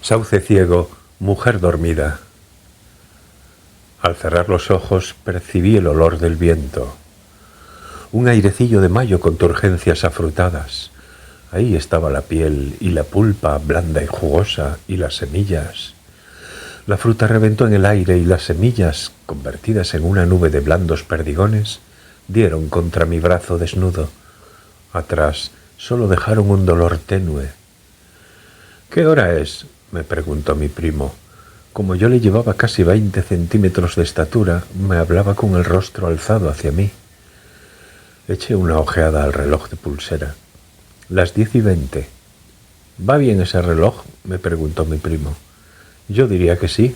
Sauce ciego, mujer dormida. Al cerrar los ojos percibí el olor del viento. Un airecillo de mayo con turgencias afrutadas. Ahí estaba la piel y la pulpa blanda y jugosa y las semillas. La fruta reventó en el aire y las semillas, convertidas en una nube de blandos perdigones, dieron contra mi brazo desnudo. Atrás solo dejaron un dolor tenue. ¿Qué hora es?, me preguntó mi primo. Como yo le llevaba casi 20 centímetros de estatura, me hablaba con el rostro alzado hacia mí. Eché una ojeada al reloj de pulsera. Las 10:20. ¿Va bien ese reloj?, me preguntó mi primo. Yo diría que sí.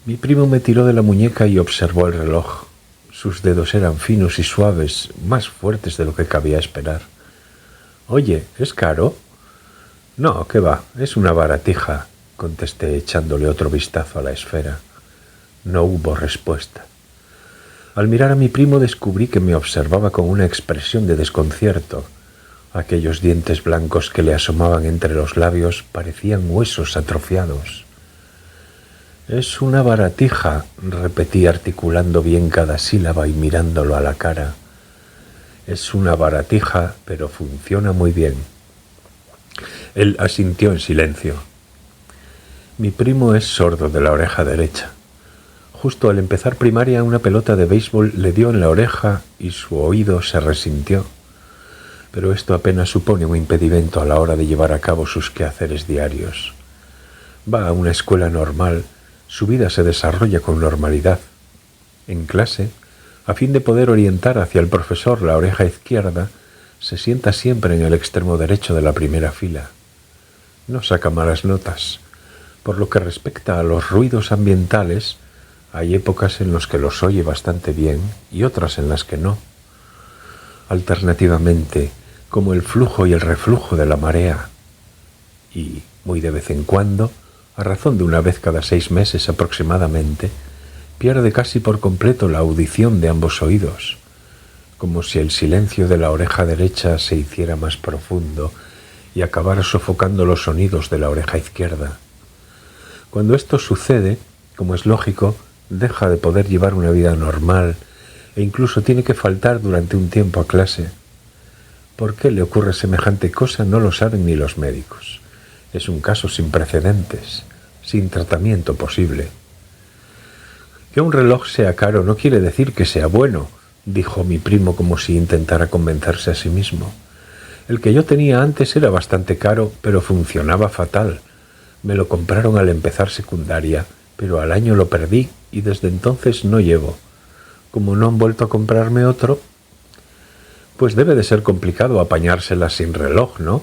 Mi primo me tiró de la muñeca y observó el reloj. Sus dedos eran finos y suaves, más fuertes de lo que cabía esperar. Oye, ¿es caro? No, qué va, es una baratija, contesté echándole otro vistazo a la esfera. No hubo respuesta. Al mirar a mi primo descubrí que me observaba con una expresión de desconcierto. Aquellos dientes blancos que le asomaban entre los labios parecían huesos atrofiados. Es una baratija, repetí articulando bien cada sílaba y mirándolo a la cara. Es una baratija, pero funciona muy bien. Él asintió en silencio. Mi primo es sordo de la oreja derecha. Justo al empezar primaria, una pelota de béisbol le dio en la oreja y su oído se resintió. Pero esto apenas supone un impedimento a la hora de llevar a cabo sus quehaceres diarios. Va a una escuela normal, su vida se desarrolla con normalidad. En clase, a fin de poder orientar hacia el profesor la oreja izquierda, se sienta siempre en el extremo derecho de la primera fila. No saca malas notas. Por lo que respecta a los ruidos ambientales, hay épocas en las que los oye bastante bien y otras en las que no. Alternativamente, como el flujo y el reflujo de la marea. Y, muy de vez en cuando, a razón de una vez cada 6 meses aproximadamente, pierde casi por completo la audición de ambos oídos, como si el silencio de la oreja derecha se hiciera más profundo y acabara sofocando los sonidos de la oreja izquierda. Cuando esto sucede, como es lógico, deja de poder llevar una vida normal e incluso tiene que faltar durante un tiempo a clase. ¿Por qué le ocurre semejante cosa? No lo saben ni los médicos. Es un caso sin precedentes, sin tratamiento posible. Que un reloj sea caro no quiere decir que sea bueno, dijo mi primo como si intentara convencerse a sí mismo. El que yo tenía antes era bastante caro, pero funcionaba fatal. Me lo compraron al empezar secundaria, pero al año lo perdí y desde entonces no llevo. Como no han vuelto a comprarme otro, pues debe de ser complicado apañársela sin reloj, ¿no?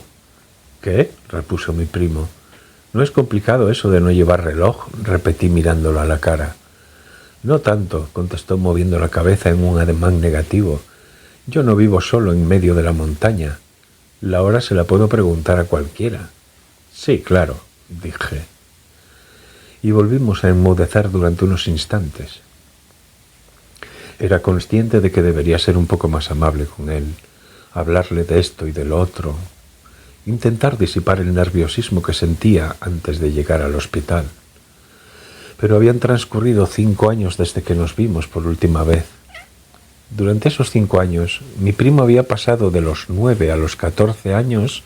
¿Qué?, repuso mi primo. No es complicado eso de no llevar reloj, repetí mirándolo a la cara. No tanto, contestó moviendo la cabeza en un ademán negativo. Yo no vivo solo en medio de la montaña. La hora se la puedo preguntar a cualquiera. Sí, claro, dije. Y volvimos a enmudecer durante unos instantes. Era consciente de que debería ser un poco más amable con él, hablarle de esto y de lo otro, intentar disipar el nerviosismo que sentía antes de llegar al hospital. Pero habían transcurrido 5 años desde que nos vimos por última vez. Durante esos 5 años, mi primo había pasado de los 9 a los 14 años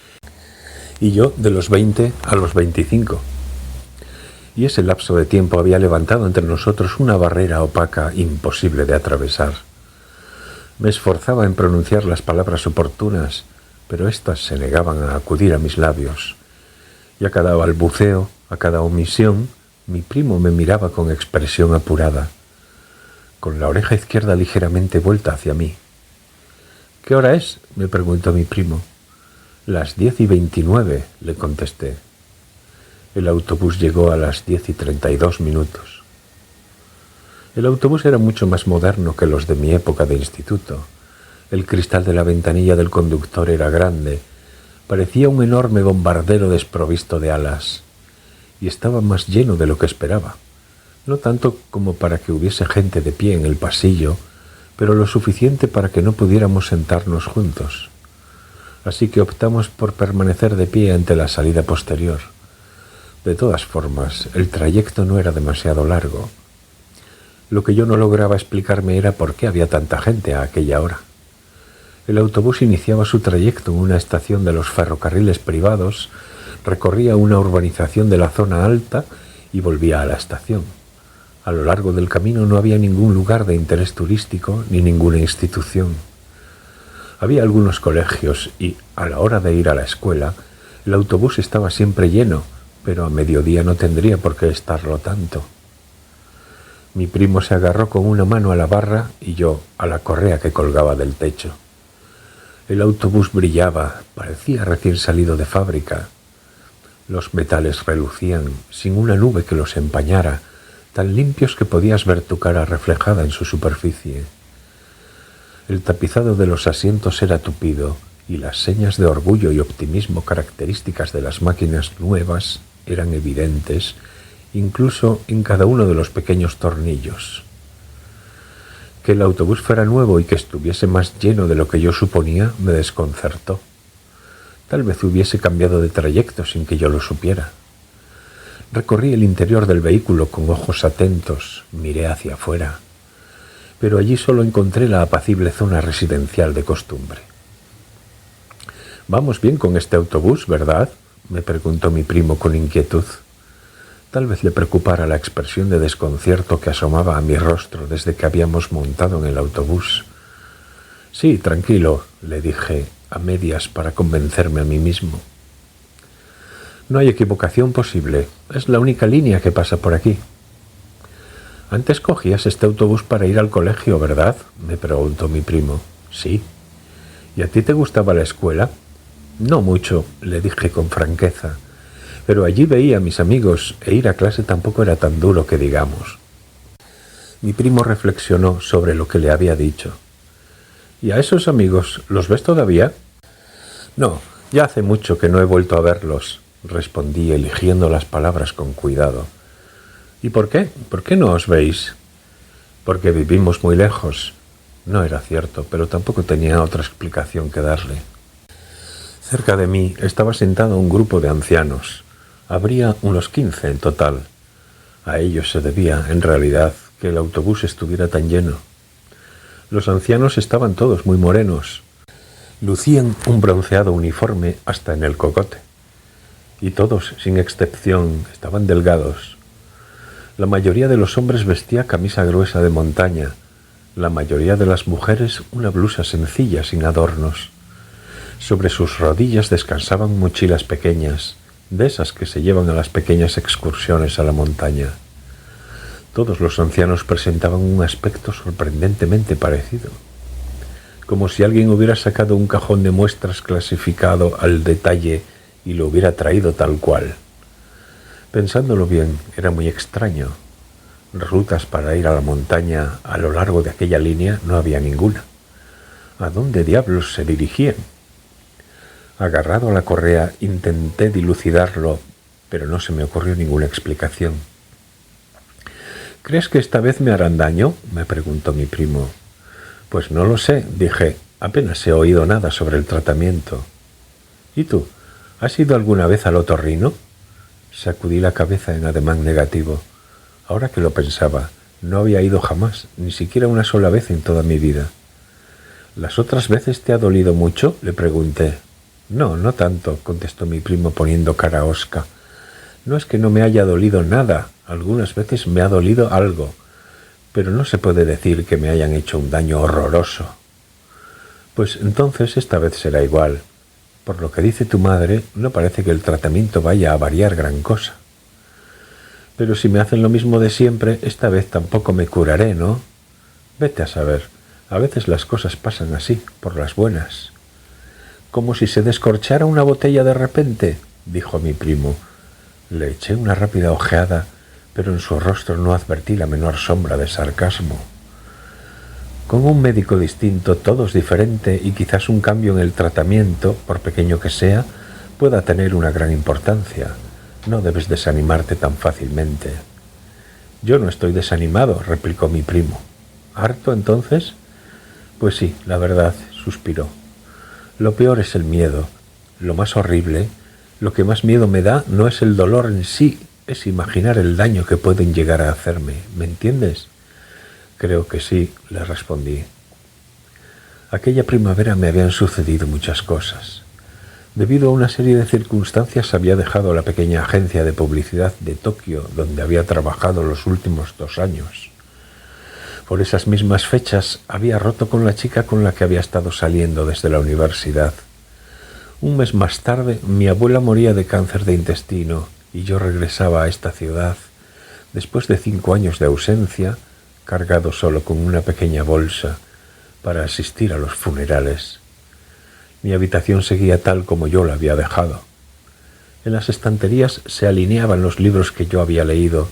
y yo de los 20 a los 25. Y ese lapso de tiempo había levantado entre nosotros una barrera opaca imposible de atravesar. Me esforzaba en pronunciar las palabras oportunas, pero éstas se negaban a acudir a mis labios. Y a cada balbuceo, a cada omisión, mi primo me miraba con expresión apurada, con la oreja izquierda ligeramente vuelta hacia mí. ¿Qué hora es?, me preguntó mi primo. Las 10:29, le contesté. El autobús llegó a las 10:32. El autobús era mucho más moderno que los de mi época de instituto. El cristal de la ventanilla del conductor era grande, parecía un enorme bombardero desprovisto de alas, y estaba más lleno de lo que esperaba. No tanto como para que hubiese gente de pie en el pasillo, pero lo suficiente para que no pudiéramos sentarnos juntos. Así que optamos por permanecer de pie ante la salida posterior. De todas formas, el trayecto no era demasiado largo. Lo que yo no lograba explicarme era por qué había tanta gente a aquella hora. El autobús iniciaba su trayecto en una estación de los ferrocarriles privados, recorría una urbanización de la zona alta y volvía a la estación. A lo largo del camino no había ningún lugar de interés turístico ni ninguna institución. Había algunos colegios y, a la hora de ir a la escuela, el autobús estaba siempre lleno, pero a mediodía no tendría por qué estarlo tanto. Mi primo se agarró con una mano a la barra y yo a la correa que colgaba del techo. El autobús brillaba, parecía recién salido de fábrica. Los metales relucían, sin una nube que los empañara, tan limpios que podías ver tu cara reflejada en su superficie. El tapizado de los asientos era tupido y las señas de orgullo y optimismo características de las máquinas nuevas eran evidentes, incluso en cada uno de los pequeños tornillos. Que el autobús fuera nuevo y que estuviese más lleno de lo que yo suponía me desconcertó. Tal vez hubiese cambiado de trayecto sin que yo lo supiera. Recorrí el interior del vehículo con ojos atentos, miré hacia afuera, pero allí solo encontré la apacible zona residencial de costumbre. «Vamos bien con este autobús, ¿verdad?», me preguntó mi primo con inquietud. Tal vez le preocupara la expresión de desconcierto que asomaba a mi rostro desde que habíamos montado en el autobús. «Sí, tranquilo», le dije, a medias para convencerme a mí mismo. «No hay equivocación posible, es la única línea que pasa por aquí». «Antes cogías este autobús para ir al colegio, ¿verdad?», me preguntó mi primo. «Sí». «¿Y a ti te gustaba la escuela?». «No mucho», le dije con franqueza, «pero allí veía a mis amigos e ir a clase tampoco era tan duro que digamos». Mi primo reflexionó sobre lo que le había dicho. «¿Y a esos amigos los ves todavía?». «No, ya hace mucho que no he vuelto a verlos», respondí eligiendo las palabras con cuidado. «¿Y por qué? ¿Por qué no os veis?». «Porque vivimos muy lejos». No era cierto, pero tampoco tenía otra explicación que darle. Cerca de mí estaba sentado un grupo de ancianos. Habría unos 15 en total. A ellos se debía, en realidad, que el autobús estuviera tan lleno. Los ancianos estaban todos muy morenos. Lucían un bronceado uniforme hasta en el cogote. Y todos, sin excepción, estaban delgados. La mayoría de los hombres vestía camisa gruesa de montaña, la mayoría de las mujeres una blusa sencilla sin adornos. Sobre sus rodillas descansaban mochilas pequeñas, de esas que se llevan a las pequeñas excursiones a la montaña. Todos los ancianos presentaban un aspecto sorprendentemente parecido, como si alguien hubiera sacado un cajón de muestras clasificado al detalle y lo hubiera traído tal cual. Pensándolo bien, era muy extraño. Rutas para ir a la montaña a lo largo de aquella línea no había ninguna. ¿A dónde diablos se dirigían? Agarrado a la correa, intenté dilucidarlo, pero no se me ocurrió ninguna explicación. «¿Crees que esta vez me harán daño?», me preguntó mi primo. «Pues no lo sé», dije, «apenas he oído nada sobre el tratamiento». «¿Y tú? ¿Has ido alguna vez al otorrino?». Sacudí la cabeza en ademán negativo. Ahora que lo pensaba, no había ido jamás, ni siquiera una sola vez en toda mi vida. «¿Las otras veces te ha dolido mucho?», le pregunté. «No, no tanto», contestó mi primo poniendo cara hosca. «No es que no me haya dolido nada, algunas veces me ha dolido algo, pero no se puede decir que me hayan hecho un daño horroroso». «Pues entonces esta vez será igual. Por lo que dice tu madre, no parece que el tratamiento vaya a variar gran cosa». «Pero si me hacen lo mismo de siempre, esta vez tampoco me curaré, ¿no?». «Vete a saber, a veces las cosas pasan así, por las buenas». «¿Como si se descorchara una botella de repente?», dijo mi primo. Le eché una rápida ojeada, pero en su rostro no advertí la menor sombra de sarcasmo. «Con un médico distinto, todo es diferente y quizás un cambio en el tratamiento, por pequeño que sea, pueda tener una gran importancia. No debes desanimarte tan fácilmente». «Yo no estoy desanimado», replicó mi primo. «¿Harto, entonces?». «Pues sí, la verdad», suspiró. «Lo peor es el miedo. Lo más horrible Lo que más miedo me da no es el dolor en sí, es imaginar el daño que pueden llegar a hacerme. ¿Me entiendes? Creo que sí, le respondí. Aquella primavera me habían sucedido muchas cosas. Debido a una serie de circunstancias había dejado la pequeña agencia de publicidad de Tokio, donde había trabajado los últimos 2 años. Por esas mismas fechas había roto con la chica con la que había estado saliendo desde la universidad. Un mes más tarde, mi abuela moría de cáncer de intestino y yo regresaba a esta ciudad, después de 5 años de ausencia, cargado solo con una pequeña bolsa, para asistir a los funerales. Mi habitación seguía tal como yo la había dejado. En las estanterías se alineaban los libros que yo había leído.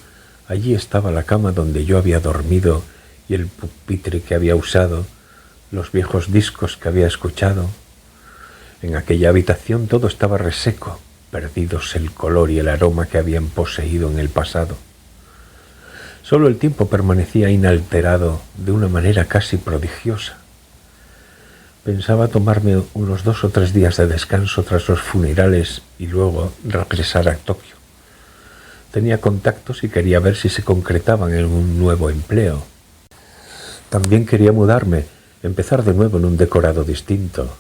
Allí estaba la cama donde yo había dormido y el pupitre que había usado, los viejos discos que había escuchado. En aquella habitación todo estaba reseco, perdidos el color y el aroma que habían poseído en el pasado. Solo el tiempo permanecía inalterado de una manera casi prodigiosa. Pensaba tomarme unos 2 o 3 días de descanso tras los funerales y luego regresar a Tokio. Tenía contactos y quería ver si se concretaban en un nuevo empleo. También quería mudarme, empezar de nuevo en un decorado distinto,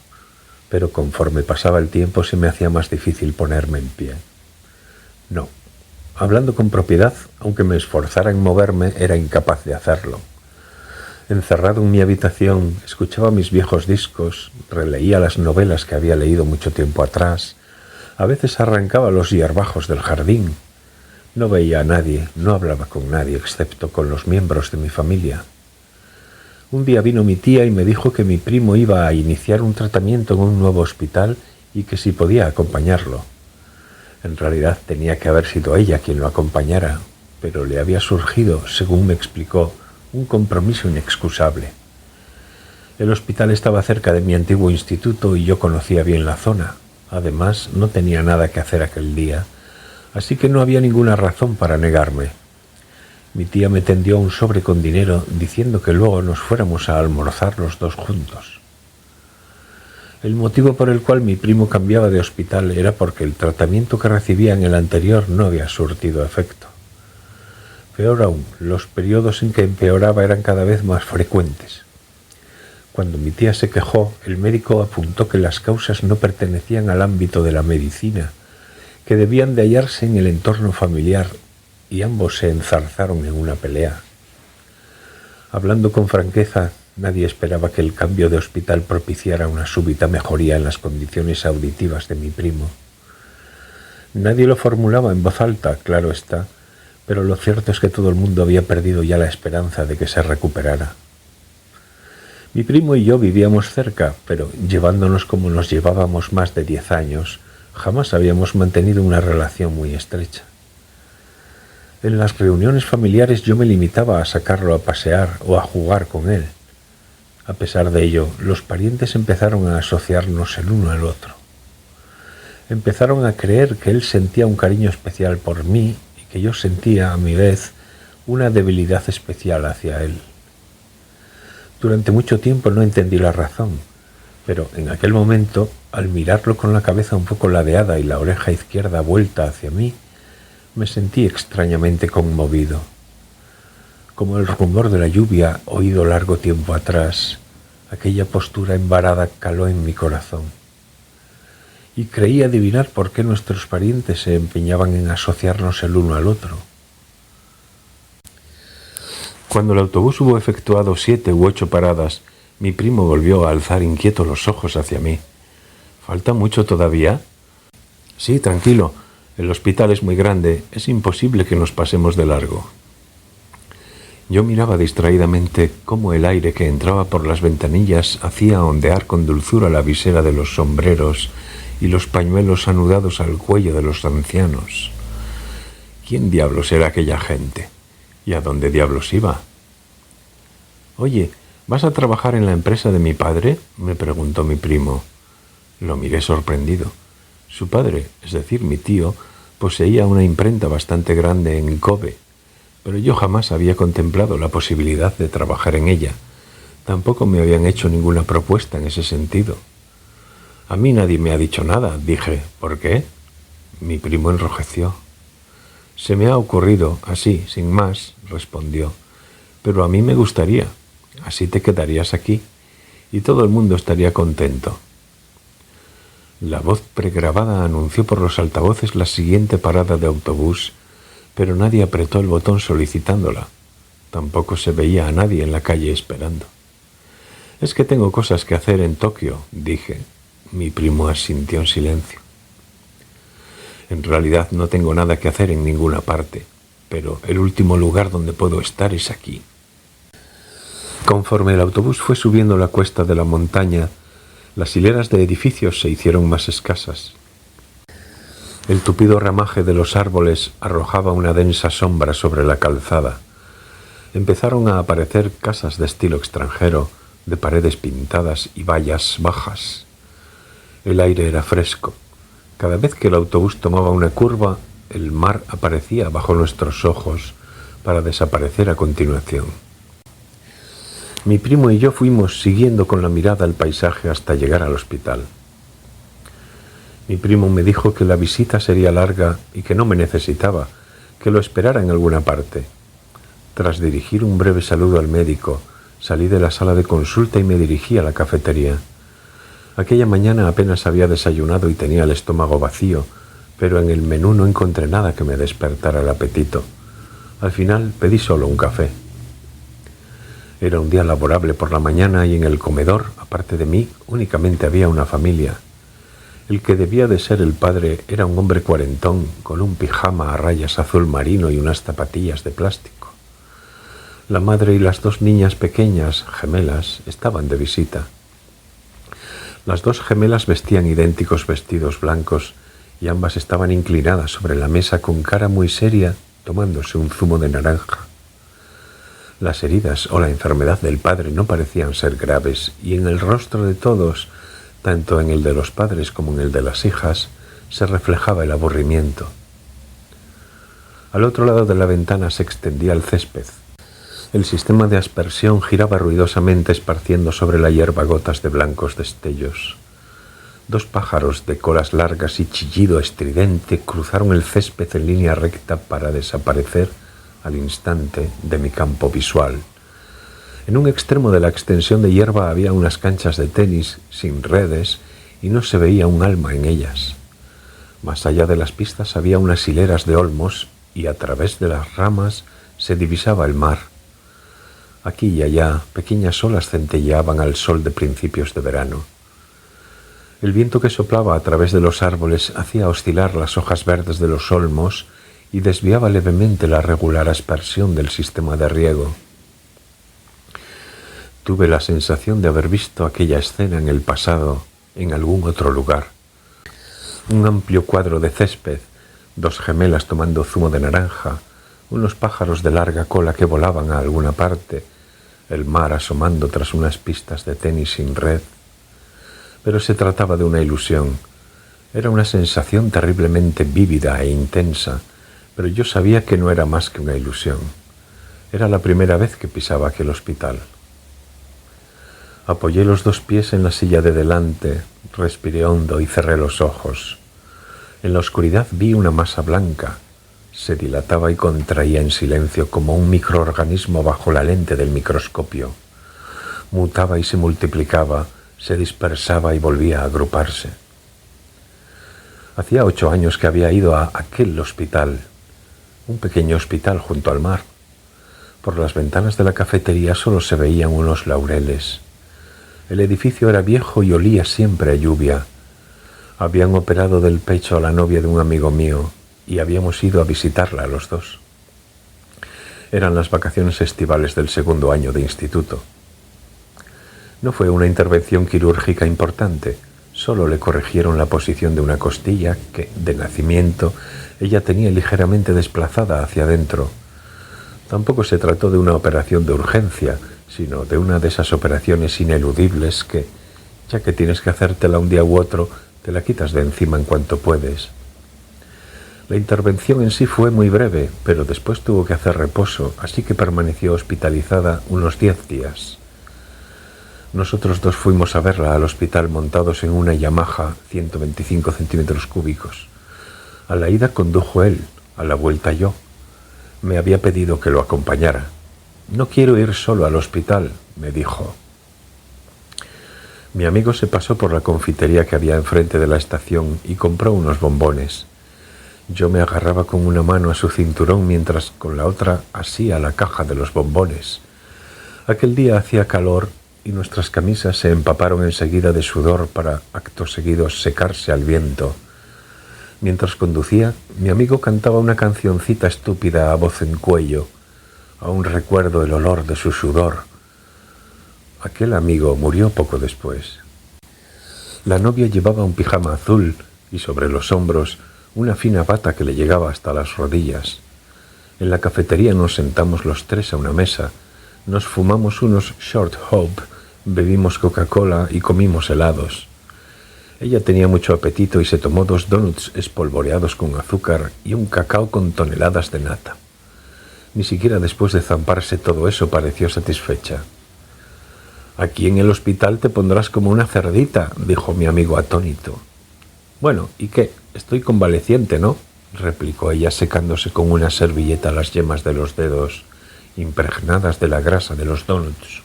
pero conforme pasaba el tiempo se me hacía más difícil ponerme en pie. No, hablando con propiedad, aunque me esforzara en moverme, era incapaz de hacerlo. Encerrado en mi habitación, escuchaba mis viejos discos, releía las novelas que había leído mucho tiempo atrás, a veces arrancaba los hierbajos del jardín. No veía a nadie, no hablaba con nadie, excepto con los miembros de mi familia. Un día vino mi tía y me dijo que mi primo iba a iniciar un tratamiento en un nuevo hospital y que si podía acompañarlo. En realidad tenía que haber sido ella quien lo acompañara, pero le había surgido, según me explicó, un compromiso inexcusable. El hospital estaba cerca de mi antiguo instituto y yo conocía bien la zona. Además, no tenía nada que hacer aquel día, así que no había ninguna razón para negarme. Mi tía me tendió un sobre con dinero diciendo que luego nos fuéramos a almorzar los dos juntos. El motivo por el cual mi primo cambiaba de hospital era porque el tratamiento que recibía en el anterior no había surtido efecto. Peor aún, los periodos en que empeoraba eran cada vez más frecuentes. Cuando mi tía se quejó, el médico apuntó que las causas no pertenecían al ámbito de la medicina, que debían de hallarse en el entorno familiar, y ambos se enzarzaron en una pelea. Hablando con franqueza, nadie esperaba que el cambio de hospital propiciara una súbita mejoría en las condiciones auditivas de mi primo. Nadie lo formulaba en voz alta, claro está, pero lo cierto es que todo el mundo había perdido ya la esperanza de que se recuperara. Mi primo y yo vivíamos cerca, pero llevándonos como nos llevábamos más de 10 años, jamás habíamos mantenido una relación muy estrecha. En las reuniones familiares yo me limitaba a sacarlo a pasear o a jugar con él. A pesar de ello, los parientes empezaron a asociarnos el uno al otro. Empezaron a creer que él sentía un cariño especial por mí y que yo sentía, a mi vez, una debilidad especial hacia él. Durante mucho tiempo no entendí la razón, pero en aquel momento, al mirarlo con la cabeza un poco ladeada y la oreja izquierda vuelta hacia mí, me sentí extrañamente conmovido. Como el rumor de la lluvia oído largo tiempo atrás, aquella postura embarada caló en mi corazón. Y creí adivinar por qué nuestros parientes se empeñaban en asociarnos el uno al otro. Cuando el autobús hubo efectuado 7 u 8 paradas, mi primo volvió a alzar inquieto los ojos hacia mí. ¿Falta mucho todavía? Sí, tranquilo. El hospital es muy grande. Es imposible que nos pasemos de largo. Yo miraba distraídamente cómo el aire que entraba por las ventanillas hacía ondear con dulzura la visera de los sombreros y los pañuelos anudados al cuello de los ancianos. ¿Quién diablos era aquella gente? ¿Y a dónde diablos iba? Oye, ¿vas a trabajar en la empresa de mi padre?, me preguntó mi primo. Lo miré sorprendido. Su padre, es decir, mi tío, poseía una imprenta bastante grande en Kobe, pero yo jamás había contemplado la posibilidad de trabajar en ella. Tampoco me habían hecho ninguna propuesta en ese sentido. A mí nadie me ha dicho nada, dije. ¿Por qué? Mi primo enrojeció. Se me ha ocurrido, así, sin más, respondió. Pero a mí me gustaría. Así te quedarías aquí y todo el mundo estaría contento. La voz pregrabada anunció por los altavoces la siguiente parada de autobús, pero nadie apretó el botón solicitándola. Tampoco se veía a nadie en la calle esperando. Es que tengo cosas que hacer en Tokio, dije. Mi primo asintió en silencio. En realidad no tengo nada que hacer en ninguna parte, pero el último lugar donde puedo estar es aquí. Conforme el autobús fue subiendo la cuesta de la montaña, las hileras de edificios se hicieron más escasas. El tupido ramaje de los árboles arrojaba una densa sombra sobre la calzada. Empezaron a aparecer casas de estilo extranjero, de paredes pintadas y vallas bajas. El aire era fresco. Cada vez que el autobús tomaba una curva, el mar aparecía bajo nuestros ojos para desaparecer a continuación. Mi primo y yo fuimos siguiendo con la mirada el paisaje hasta llegar al hospital. Mi primo me dijo que la visita sería larga y que no me necesitaba, que lo esperara en alguna parte. Tras dirigir un breve saludo al médico, salí de la sala de consulta y me dirigí a la cafetería. Aquella mañana apenas había desayunado y tenía el estómago vacío, pero en el menú no encontré nada que me despertara el apetito. Al final pedí solo un café. Era un día laborable por la mañana y en el comedor, aparte de mí, únicamente había una familia. El que debía de ser el padre era un hombre cuarentón, con un pijama a rayas azul marino y unas zapatillas de plástico. La madre y las dos niñas pequeñas, gemelas, estaban de visita. Las dos gemelas vestían idénticos vestidos blancos y ambas estaban inclinadas sobre la mesa con cara muy seria, tomándose un zumo de naranja. Las heridas o la enfermedad del padre no parecían ser graves y en el rostro de todos, tanto en el de los padres como en el de las hijas, se reflejaba el aburrimiento. Al otro lado de la ventana se extendía el césped. El sistema de aspersión giraba ruidosamente esparciendo sobre la hierba gotas de blancos destellos. Dos pájaros de colas largas y chillido estridente cruzaron el césped en línea recta para desaparecer al instante de mi campo visual. En un extremo de la extensión de hierba había unas canchas de tenis sin redes y no se veía un alma en ellas. Más allá de las pistas había unas hileras de olmos y a través de las ramas se divisaba el mar. Aquí y allá pequeñas olas centelleaban al sol de principios de verano. El viento que soplaba a través de los árboles hacía oscilar las hojas verdes de los olmos y desviaba levemente la regular aspersión del sistema de riego. Tuve la sensación de haber visto aquella escena en el pasado, en algún otro lugar. Un amplio cuadro de césped, dos gemelas tomando zumo de naranja, unos pájaros de larga cola que volaban a alguna parte, el mar asomando tras unas pistas de tenis sin red. Pero se trataba de una ilusión. Era una sensación terriblemente vívida e intensa, pero yo sabía que no era más que una ilusión. Era la primera vez que pisaba aquel hospital. Apoyé los dos pies en la silla de delante, respiré hondo y cerré los ojos. En la oscuridad vi una masa blanca. Se dilataba y contraía en silencio como un microorganismo bajo la lente del microscopio. Mutaba y se multiplicaba, se dispersaba y volvía a agruparse. Hacía 8 años que había ido a aquel hospital, un pequeño hospital junto al mar. Por las ventanas de la cafetería solo se veían unos laureles. El edificio era viejo y olía siempre a lluvia. Habían operado del pecho a la novia de un amigo mío y habíamos ido a visitarla los dos. Eran las vacaciones estivales del segundo año de instituto. No fue una intervención quirúrgica importante, solo le corrigieron la posición de una costilla que, de nacimiento, ella tenía ligeramente desplazada hacia adentro. Tampoco se trató de una operación de urgencia, sino de una de esas operaciones ineludibles que, ya que tienes que hacértela un día u otro, te la quitas de encima en cuanto puedes. La intervención en sí fue muy breve, pero después tuvo que hacer reposo, así que permaneció hospitalizada unos 10 días. Nosotros dos fuimos a verla al hospital montados en una Yamaha 125 centímetros cúbicos. A la ida condujo él, a la vuelta yo. Me había pedido que lo acompañara. «No quiero ir solo al hospital», me dijo. Mi amigo se pasó por la confitería que había enfrente de la estación y compró unos bombones. Yo me agarraba con una mano a su cinturón mientras con la otra asía la caja de los bombones. Aquel día hacía calor y nuestras camisas se empaparon enseguida de sudor para, acto seguido, secarse al viento. Mientras conducía, mi amigo cantaba una cancioncita estúpida a voz en cuello. Aún recuerdo el olor de su sudor. Aquel amigo murió poco después. La novia llevaba un pijama azul y sobre los hombros una fina bata que le llegaba hasta las rodillas. En la cafetería nos sentamos los tres a una mesa, nos fumamos unos short hope, bebimos Coca-Cola y comimos helados. Ella tenía mucho apetito y se tomó 2 donuts espolvoreados con azúcar y un cacao con toneladas de nata. Ni siquiera después de zamparse todo eso pareció satisfecha. «Aquí en el hospital te pondrás como una cerdita», dijo mi amigo atónito. «Bueno, ¿y qué? Estoy convaleciente, ¿no?», replicó ella secándose con una servilleta las yemas de los dedos, impregnadas de la grasa de los donuts.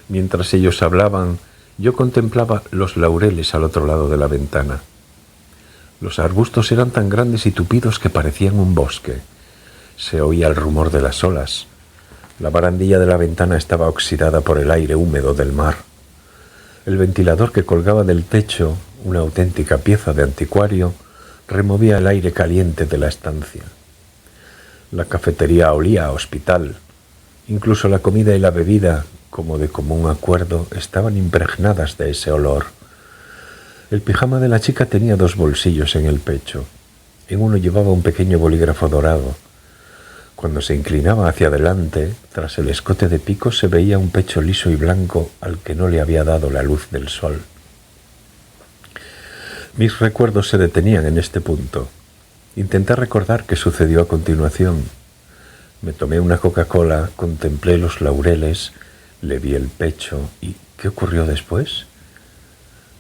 Mientras ellos hablaban, yo contemplaba los laureles al otro lado de la ventana. Los arbustos eran tan grandes y tupidos que parecían un bosque. Se oía el rumor de las olas. La barandilla de la ventana estaba oxidada por el aire húmedo del mar. El ventilador que colgaba del techo, una auténtica pieza de anticuario, removía el aire caliente de la estancia. La cafetería olía a hospital. Incluso la comida y la bebida, como de común acuerdo, estaban impregnadas de ese olor. El pijama de la chica tenía 2 bolsillos en el pecho. En uno llevaba un pequeño bolígrafo dorado. Cuando se inclinaba hacia adelante, tras el escote de pico se veía un pecho liso y blanco al que no le había dado la luz del sol. Mis recuerdos se detenían en este punto. Intenté recordar qué sucedió a continuación. Me tomé una Coca-Cola, contemplé los laureles, le vi el pecho y ¿qué ocurrió después?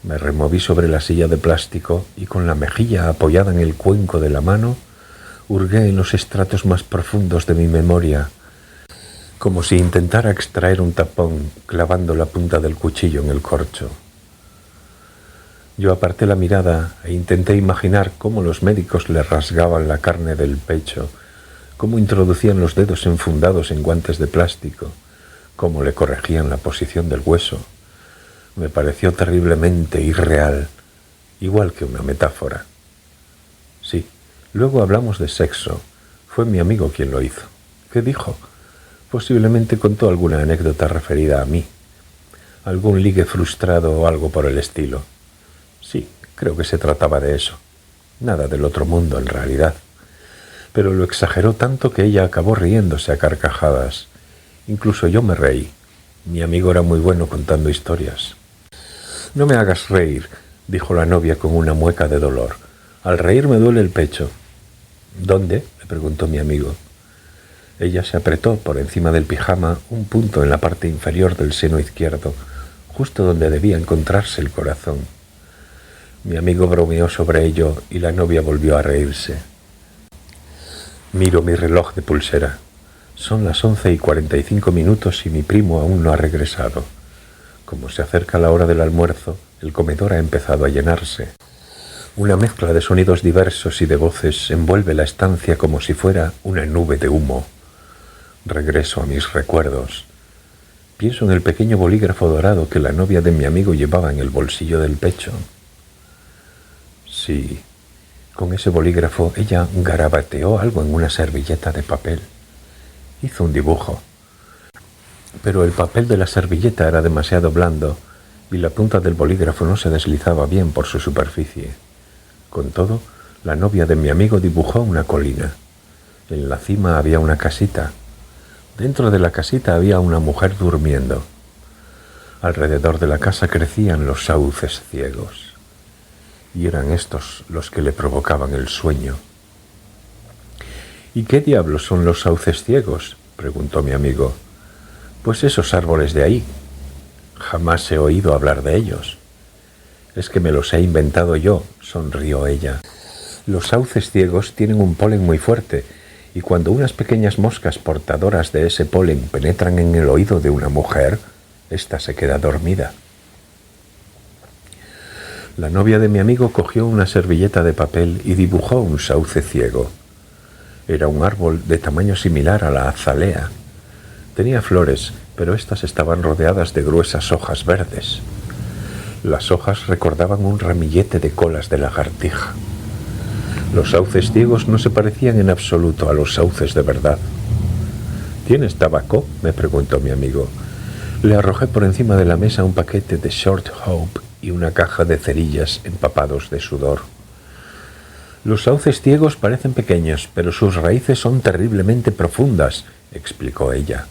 Me removí sobre la silla de plástico y con la mejilla apoyada en el cuenco de la mano, hurgué en los estratos más profundos de mi memoria, como si intentara extraer un tapón clavando la punta del cuchillo en el corcho. Yo aparté la mirada e intenté imaginar cómo los médicos le rasgaban la carne del pecho, cómo introducían los dedos enfundados en guantes de plástico, cómo le corregían la posición del hueso. Me pareció terriblemente irreal, igual que una metáfora. Sí. Luego hablamos de sexo. Fue mi amigo quien lo hizo. ¿Qué dijo? Posiblemente contó alguna anécdota referida a mí. Algún ligue frustrado o algo por el estilo. Sí, creo que se trataba de eso. Nada del otro mundo, en realidad. Pero lo exageró tanto que ella acabó riéndose a carcajadas. Incluso yo me reí. Mi amigo era muy bueno contando historias. «No me hagas reír», dijo la novia con una mueca de dolor. «Al reír me duele el pecho». «¿Dónde?», le preguntó mi amigo. Ella se apretó por encima del pijama un punto en la parte inferior del seno izquierdo, justo donde debía encontrarse el corazón. Mi amigo bromeó sobre ello y la novia volvió a reírse. Miro mi reloj de pulsera. Son las 11:45 y mi primo aún no ha regresado. Como se acerca la hora del almuerzo, el comedor ha empezado a llenarse. Una mezcla de sonidos diversos y de voces envuelve la estancia como si fuera una nube de humo. Regreso a mis recuerdos. Pienso en el pequeño bolígrafo dorado que la novia de mi amigo llevaba en el bolsillo del pecho. Sí, con ese bolígrafo ella garabateó algo en una servilleta de papel. Hizo un dibujo. Pero el papel de la servilleta era demasiado blando y la punta del bolígrafo no se deslizaba bien por su superficie. Con todo, la novia de mi amigo dibujó una colina. En la cima había una casita. Dentro de la casita había una mujer durmiendo. Alrededor de la casa crecían los sauces ciegos. Y eran estos los que le provocaban el sueño. «¿Y qué diablos son los sauces ciegos?», preguntó mi amigo. «Pues esos árboles de ahí. Jamás he oído hablar de ellos». Es que me los he inventado yo, sonrió ella. Los sauces ciegos tienen un polen muy fuerte, y cuando unas pequeñas moscas portadoras de ese polen penetran en el oído de una mujer, ésta se queda dormida. La novia de mi amigo cogió una servilleta de papel y dibujó un sauce ciego. Era un árbol de tamaño similar a la azalea. Tenía flores, pero éstas estaban rodeadas de gruesas hojas verdes. Las hojas recordaban un ramillete de colas de lagartija. Los sauces ciegos no se parecían en absoluto a los sauces de verdad. ¿Tienes tabaco?, me preguntó mi amigo. Le arrojé por encima de la mesa un paquete de Short Hope y una caja de cerillas empapados de sudor. Los sauces ciegos parecen pequeños, pero sus raíces son terriblemente profundas, explicó ella.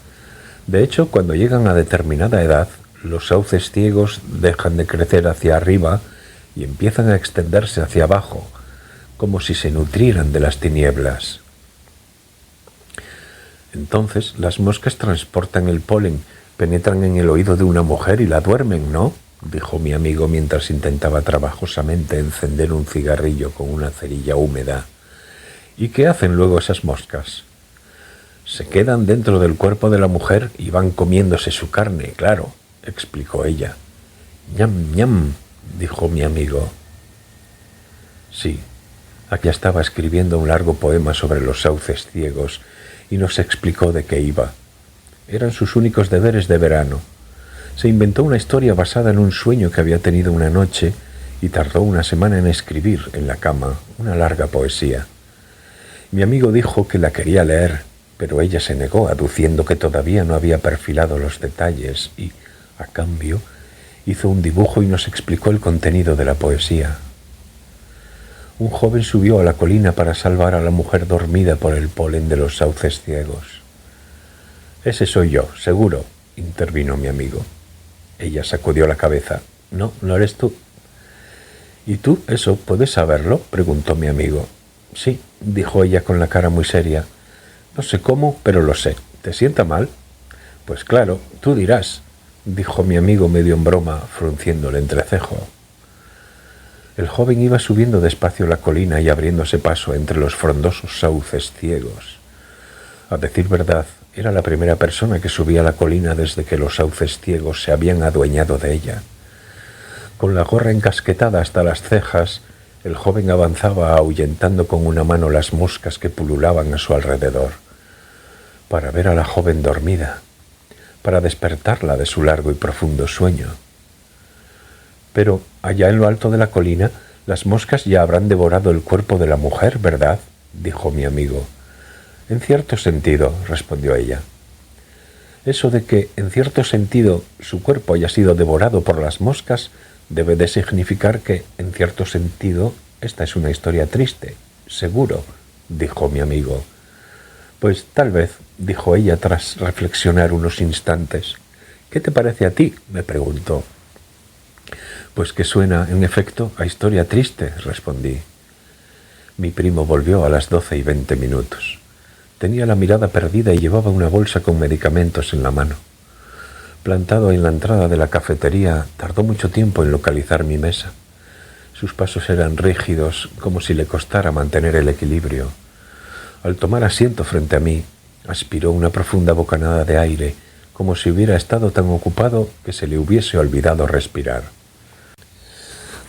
De hecho, cuando llegan a determinada edad, los sauces ciegos dejan de crecer hacia arriba y empiezan a extenderse hacia abajo, como si se nutrieran de las tinieblas. Entonces, las moscas transportan el polen, penetran en el oído de una mujer y la duermen, ¿no?, dijo mi amigo mientras intentaba trabajosamente encender un cigarrillo con una cerilla húmeda. ¿Y qué hacen luego esas moscas? Se quedan dentro del cuerpo de la mujer y van comiéndose su carne, claro, explicó ella. «Ñam, ñam», dijo mi amigo. Sí, aquí estaba escribiendo un largo poema sobre los sauces ciegos y nos explicó de qué iba. Eran sus únicos deberes de verano. Se inventó una historia basada en un sueño que había tenido una noche y tardó una semana en escribir en la cama una larga poesía. Mi amigo dijo que la quería leer, pero ella se negó, aduciendo que todavía no había perfilado los detalles y, a cambio, hizo un dibujo y nos explicó el contenido de la poesía. Un joven subió a la colina para salvar a la mujer dormida por el polen de los sauces ciegos. «Ese soy yo, seguro», intervino mi amigo. Ella sacudió la cabeza. «No, no eres tú». «¿Y tú eso puedes saberlo?», preguntó mi amigo. «Sí», dijo ella con la cara muy seria. «No sé cómo, pero lo sé. ¿Te sienta mal?». «Pues claro, tú dirás», dijo mi amigo medio en broma, frunciendo el entrecejo. El joven iba subiendo despacio la colina y abriéndose paso entre los frondosos sauces ciegos. A decir verdad, era la primera persona que subía la colina desde que los sauces ciegos se habían adueñado de ella. Con la gorra encasquetada hasta las cejas, el joven avanzaba ahuyentando con una mano las moscas que pululaban a su alrededor, para ver a la joven dormida, para despertarla de su largo y profundo sueño. Pero allá en lo alto de la colina, las moscas ya habrán devorado el cuerpo de la mujer, ¿verdad?, dijo mi amigo. «En cierto sentido», respondió ella. Eso de que, en cierto sentido, su cuerpo haya sido devorado por las moscas debe de significar que, en cierto sentido, esta es una historia triste, seguro, dijo mi amigo. «Pues tal vez», dijo ella tras reflexionar unos instantes. «¿Qué te parece a ti?», me preguntó. «Pues que suena, en efecto, a historia triste», respondí. Mi primo volvió a las 12:20. Tenía la mirada perdida y llevaba una bolsa con medicamentos en la mano. Plantado en la entrada de la cafetería, tardó mucho tiempo en localizar mi mesa. Sus pasos eran rígidos, como si le costara mantener el equilibrio. Al tomar asiento frente a mí, aspiró una profunda bocanada de aire, como si hubiera estado tan ocupado que se le hubiese olvidado respirar.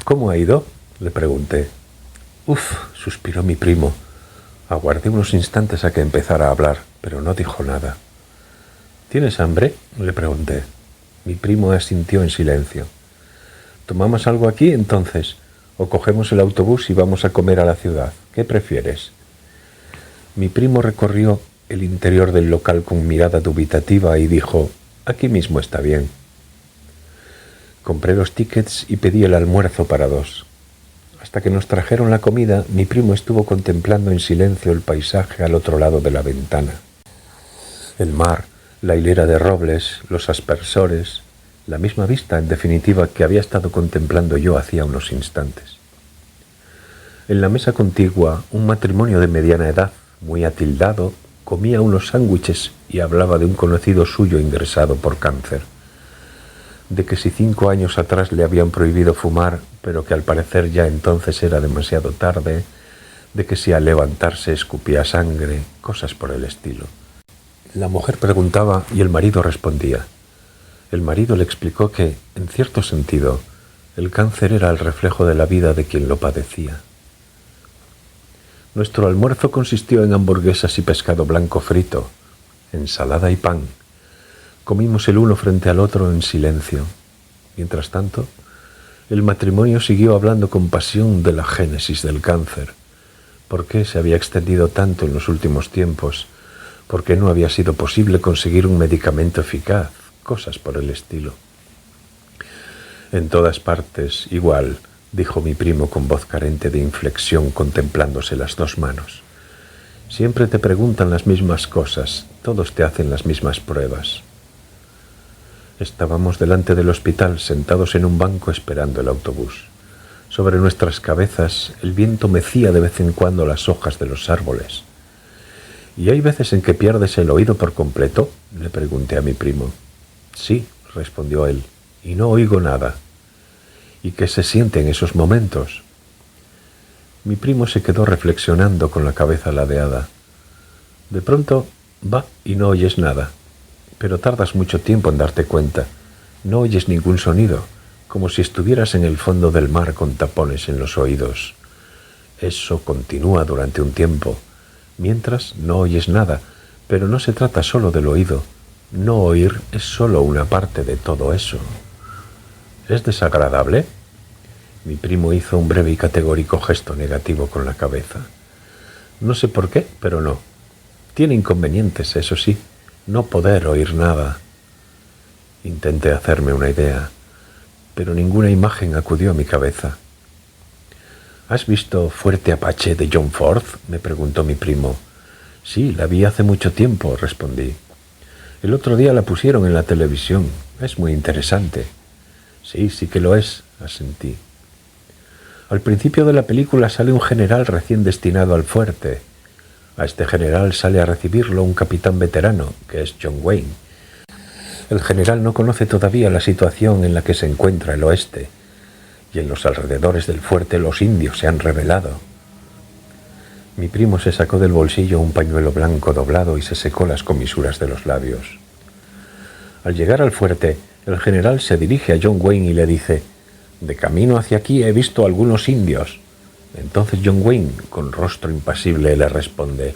«¿Cómo ha ido?», le pregunté. «Uf», suspiró mi primo. Aguardé unos instantes a que empezara a hablar, pero no dijo nada. «¿Tienes hambre?», le pregunté. Mi primo asintió en silencio. «¿Tomamos algo aquí, entonces? ¿O cogemos el autobús y vamos a comer a la ciudad? ¿Qué prefieres?». Mi primo recorrió el interior del local con mirada dubitativa y dijo: «Aquí mismo está bien». Compré los tickets y pedí el almuerzo para 2. Hasta que nos trajeron la comida, mi primo estuvo contemplando en silencio el paisaje al otro lado de la ventana. El mar, la hilera de robles, los aspersores, la misma vista, en definitiva, que había estado contemplando yo hacía unos instantes. En la mesa contigua, un matrimonio de mediana edad, muy atildado, comía unos sándwiches y hablaba de un conocido suyo ingresado por cáncer. de que si 5 años atrás le habían prohibido fumar, pero que al parecer ya entonces era demasiado tarde, de que si al levantarse escupía sangre, cosas por el estilo. La mujer preguntaba y el marido respondía. El marido le explicó que, en cierto sentido, el cáncer era el reflejo de la vida de quien lo padecía. Nuestro almuerzo consistió en hamburguesas y pescado blanco frito, ensalada y pan. Comimos el uno frente al otro en silencio. Mientras tanto, el matrimonio siguió hablando con pasión de la génesis del cáncer. ¿Por qué se había extendido tanto en los últimos tiempos? ¿Por qué no había sido posible conseguir un medicamento eficaz? Cosas por el estilo. En todas partes, igual, dijo mi primo con voz carente de inflexión, contemplándose las 2 manos. Siempre te preguntan las mismas cosas, todos te hacen las mismas pruebas. Estábamos delante del hospital, sentados en un banco esperando el autobús. Sobre nuestras cabezas, el viento mecía de vez en cuando las hojas de los árboles. ¿Y hay veces en que pierdes el oído por completo?, le pregunté a mi primo. Sí, respondió él, y no oigo nada. ¿Y qué se siente en esos momentos? Mi primo se quedó reflexionando con la cabeza ladeada. De pronto, va y no oyes nada, pero tardas mucho tiempo en darte cuenta. No oyes ningún sonido, como si estuvieras en el fondo del mar con tapones en los oídos. Eso continúa durante un tiempo, mientras no oyes nada, pero no se trata solo del oído. No oír es solo una parte de todo eso. ¿Es desagradable? Mi primo hizo un breve y categórico gesto negativo con la cabeza. No sé por qué, pero no. Tiene inconvenientes, eso sí, no poder oír nada. Intenté hacerme una idea, pero ninguna imagen acudió a mi cabeza. ¿Has visto Fuerte Apache de John Ford?, me preguntó mi primo. Sí, la vi hace mucho tiempo, respondí. El otro día la pusieron en la televisión. Es muy interesante. Sí, sí que lo es, asentí. Al principio de la película sale un general recién destinado al fuerte. A este general sale a recibirlo un capitán veterano, que es John Wayne. El general no conoce todavía la situación en la que se encuentra el oeste, y en los alrededores del fuerte los indios se han rebelado. Mi primo se sacó del bolsillo un pañuelo blanco doblado y se secó las comisuras de los labios. Al llegar al fuerte, el general se dirige a John Wayne y le dice: «De camino hacia aquí he visto algunos indios». Entonces John Wayne, con rostro impasible, le responde: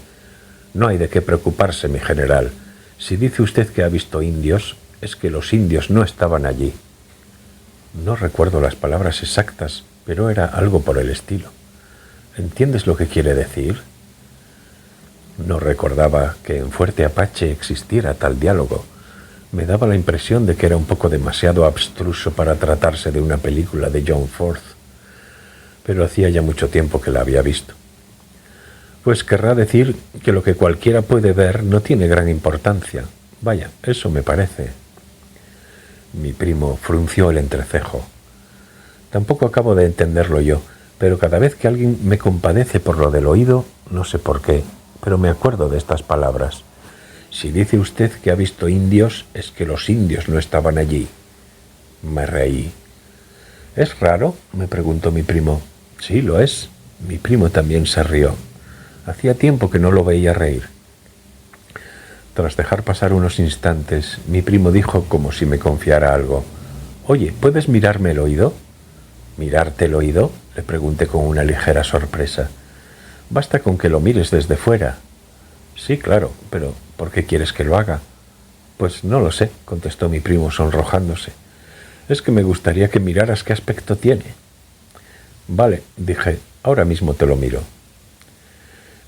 «No hay de qué preocuparse, mi general. Si dice usted que ha visto indios, es que los indios no estaban allí». No recuerdo las palabras exactas, pero era algo por el estilo. ¿Entiendes lo que quiere decir? No recordaba que en Fuerte Apache existiera tal diálogo. Me daba la impresión de que era un poco demasiado abstruso para tratarse de una película de John Ford, pero hacía ya mucho tiempo que la había visto. Pues querrá decir que lo que cualquiera puede ver no tiene gran importancia. Vaya, eso me parece. Mi primo frunció el entrecejo. Tampoco acabo de entenderlo yo, pero cada vez que alguien me compadece por lo del oído, no sé por qué, pero me acuerdo de estas palabras. Si dice usted que ha visto indios, es que los indios no estaban allí. Me reí. ¿Es raro?, me preguntó mi primo. Sí, lo es. Mi primo también se rió. Hacía tiempo que no lo veía reír. Tras dejar pasar unos instantes, mi primo dijo como si me confiara algo: «Oye, ¿puedes mirarme el oído?» «¿Mirarte el oído?», le pregunté con una ligera sorpresa. «Basta con que lo mires desde fuera». «Sí, claro, pero ¿por qué quieres que lo haga?» «Pues no lo sé», contestó mi primo sonrojándose. «Es que me gustaría que miraras qué aspecto tiene». «Vale», dije, «ahora mismo te lo miro».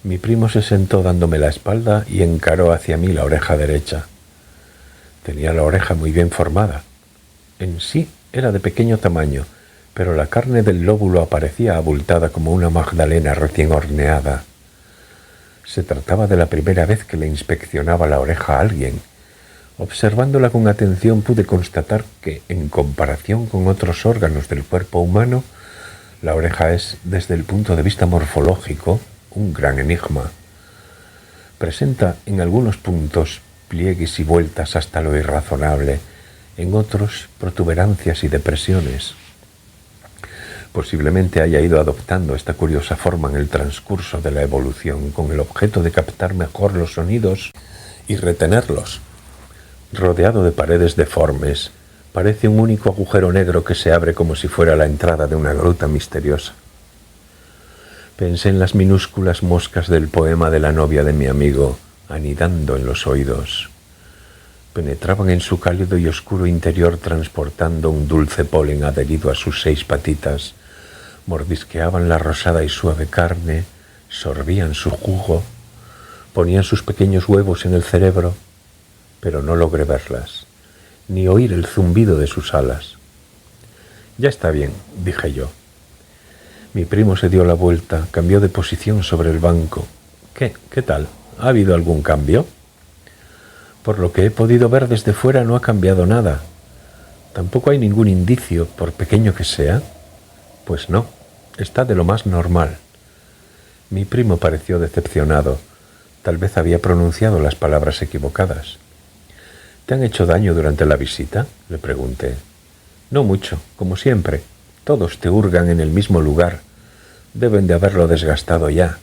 Mi primo se sentó dándome la espalda y encaró hacia mí la oreja derecha. Tenía la oreja muy bien formada. En sí era de pequeño tamaño, pero la carne del lóbulo aparecía abultada como una magdalena recién horneada. Se trataba de la primera vez que le inspeccionaba la oreja a alguien. Observándola con atención pude constatar que, en comparación con otros órganos del cuerpo humano, la oreja es, desde el punto de vista morfológico, un gran enigma. Presenta en algunos puntos pliegues y vueltas hasta lo irrazonable, en otros protuberancias y depresiones. Posiblemente haya ido adoptando esta curiosa forma en el transcurso de la evolución, con el objeto de captar mejor los sonidos y retenerlos. Rodeado de paredes deformes, parece un único agujero negro que se abre como si fuera la entrada de una gruta misteriosa. Pensé en las minúsculas moscas del poema de la novia de mi amigo, anidando en los oídos. Penetraban en su cálido y oscuro interior transportando un dulce polen adherido a sus 6 patitas, mordisqueaban la rosada y suave carne, sorbían su jugo, ponían sus pequeños huevos en el cerebro, pero no logré verlas, ni oír el zumbido de sus alas. «Ya está bien», dije yo. Mi primo se dio la vuelta, cambió de posición sobre el banco. ¿Qué tal? ¿Ha habido algún cambio? Por lo que he podido ver desde fuera no ha cambiado nada. ¿Tampoco hay ningún indicio, por pequeño que sea? Pues no, está de lo más normal. Mi primo pareció decepcionado. Tal vez había pronunciado las palabras equivocadas. ¿Te han hecho daño durante la visita?, le pregunté. No mucho, como siempre. Todos te hurgan en el mismo lugar. Deben de haberlo desgastado ya.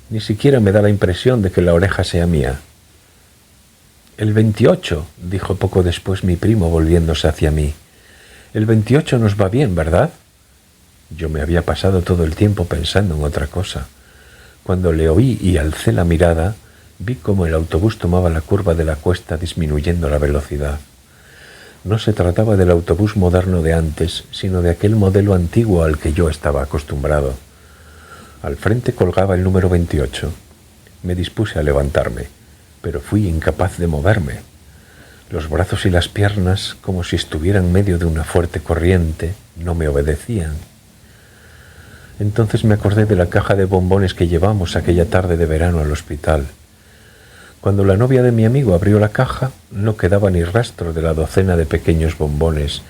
Ni siquiera me da la impresión de que la oreja sea mía. «El 28», dijo poco después mi primo volviéndose hacia mí. «El 28 nos va bien, ¿verdad?» Yo me había pasado todo el tiempo pensando en otra cosa. Cuando le oí y alcé la mirada, vi cómo el autobús tomaba la curva de la cuesta disminuyendo la velocidad. No se trataba del autobús moderno de antes, sino de aquel modelo antiguo al que yo estaba acostumbrado. Al frente colgaba el número 28. Me dispuse a levantarme, pero fui incapaz de moverme. Los brazos y las piernas, como si estuviera en medio de una fuerte corriente, no me obedecían. Entonces me acordé de la caja de bombones que llevamos aquella tarde de verano al hospital. Cuando la novia de mi amigo abrió la caja, no quedaba ni rastro de la docena de pequeños bombones,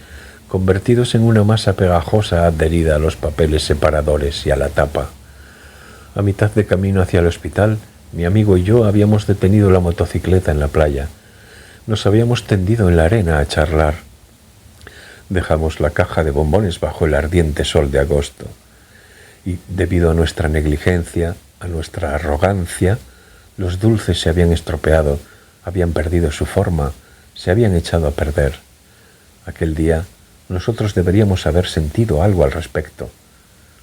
convertidos en una masa pegajosa adherida a los papeles separadores y a la tapa. A mitad de camino hacia el hospital, mi amigo y yo habíamos detenido la motocicleta en la playa. Nos habíamos tendido en la arena a charlar. Dejamos la caja de bombones bajo el ardiente sol de agosto. Y, debido a nuestra negligencia, a nuestra arrogancia, los dulces se habían estropeado, habían perdido su forma, se habían echado a perder. Aquel día, nosotros deberíamos haber sentido algo al respecto.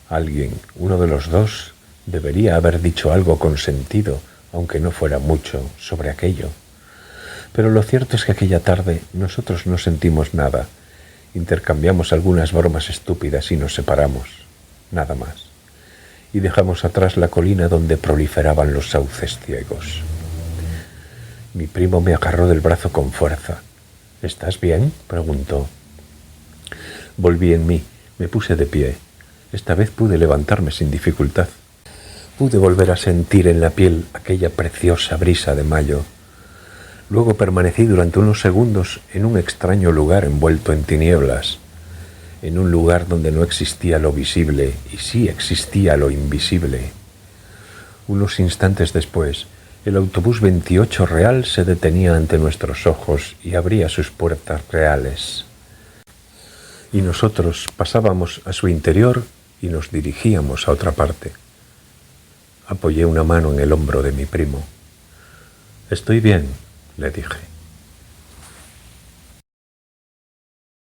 Alguien, uno de los dos, debería haber dicho algo con sentido, aunque no fuera mucho, sobre aquello. Pero lo cierto es que aquella tarde nosotros no sentimos nada. Intercambiamos algunas bromas estúpidas y nos separamos. Nada más. Y dejamos atrás la colina donde proliferaban los sauces ciegos. Mi primo me agarró del brazo con fuerza. «¿Estás bien?», preguntó. Volví en mí, me puse de pie. Esta vez pude levantarme sin dificultad. Pude volver a sentir en la piel aquella preciosa brisa de mayo. Luego permanecí durante unos segundos en un extraño lugar envuelto en tinieblas, en un lugar donde no existía lo visible y sí existía lo invisible. Unos instantes después, el autobús 28 real se detenía ante nuestros ojos y abría sus puertas reales. Y nosotros pasábamos a su interior y nos dirigíamos a otra parte. Apoyé una mano en el hombro de mi primo. «Estoy bien», le dije.